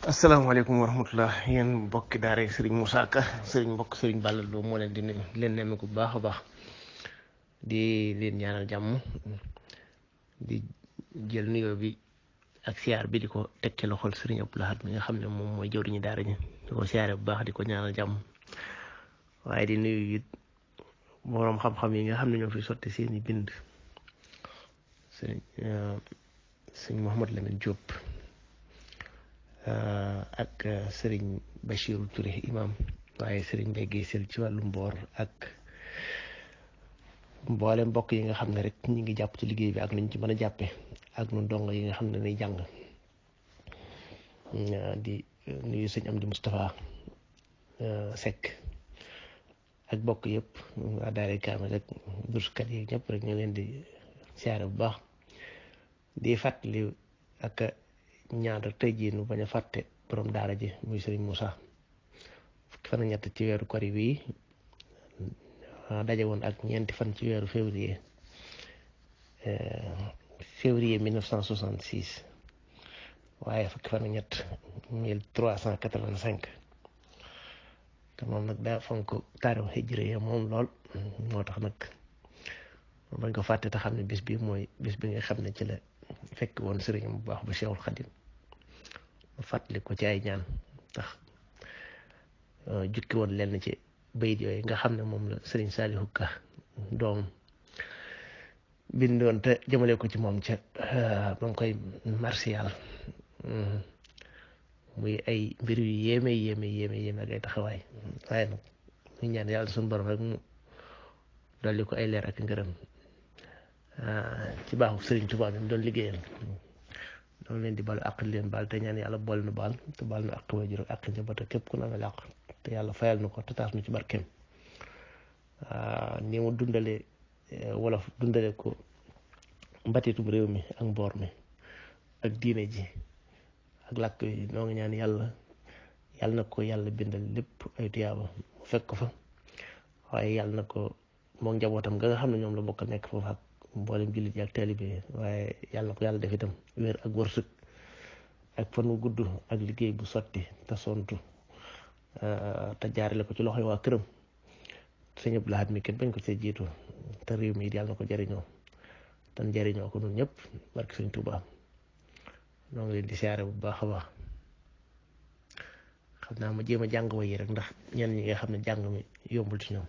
asalaamaaleykum wa rahmatullah yéen mbokki daaray S Muusaa Ka sëriñ Bàlla Lóo moo leen di nuyu leen nemmeeku bu baax a baax di leen ñaanal jàmm di jël nuyoo bi ak siyaar bi di ko teg ci loxol sëriñ Abdou Lahad mi nga xam ne moom mooy jëwriñu daara ñi di ko siyaare bu baax di ko ñaanal jàmm waaye di nuyu it boroom xam-xam yi nga xam ne ñoo fi sotti seeni bind sëriñ Mouhamad Lamine Diop ak sëriñ Bachirou Touré imam waaye sëriñ Mbaye Guèye Sel ci wàllu mboor ak mboole mbokk yi nga xam ne rek ñi ngi jàpp ci liggéey bi ak nuñ ci mën a jàppe ak nu ndongo yi nga xam ne nay jàng di nuyu sëñ Amdi Moustapha Seck ak bokk yëpp waa Daaray Kaamil rek dursukat yi ñëpp rek ñu leen di siyaare bu baax di fàttali ak ñaan rek tey jii nu bañ a fàtte borom daara ji muy sëriñ Muusaa fukki fan ak ñett ci weeru kori bii daje woon ak ñeenti fan ci weeru février 1966 waaye fukki fan ak ñett 1385 te moom nag daa fonk taarixu hijriya moom lool moo tax nag bañ ko fàtte te xam ne bis bi mooy bis bi nga xam ne ci la fekk woon sëriñ bu baax ba Cheikhul Khadim fàttali ko ci ay ñaan tax jukki woon lenn ci bayit yooyu nga xam ne moom la sëriñ Saalihu ka doom bindoon te jëmale ko ci moom ca ba nga koy marsiyal muy ay mbir yu yéeme ak ay taxawaay waaye nag ñu ñaan yàlla suñu borom rek mu dolli ko ay leer ak ngërëm ci baaxu sëriñ Tuubaa bi mu doon liggéeyal doon leen di balu àq leen baal te ñaan yàlla boole nu baal te baal nu àq waajur ak àq njaboot ak képp ku na amee àq te yàlla fayal nu ko te taas nu ci barkeem ni mu dundale wolof dundale ko mbatitum réew mi ak mboor mi ak diine ji ak làkk yi noo ngi ñaan yàlla na ko yàlla bindal lépp ay tuyaaba mu fekk ko fa waaye yàlla na ko moom njabootam nga xam ne ñoom la bokk nekk foofu ak mboolem jullit yi ak taalibe waaye yàlla na ko yàlla def itam wér ak wërsëg ak fan wu gudd ak liggéey bu sotti te sontu te jaarale ko ci loxoy waa këram sëñ Abdou Lahad mi kenn bañ ko see jiitu te réew mi it yàlla na ko jariñoo tan jariñoo ko nun ñëpp barke sëñ Tuubaa noo ngi leen di siyaare bu baax a baax xam naa ma jéem a jàng way yi rek ndax ñenn ñi nga xam ne jàng mi yombul ci ñoom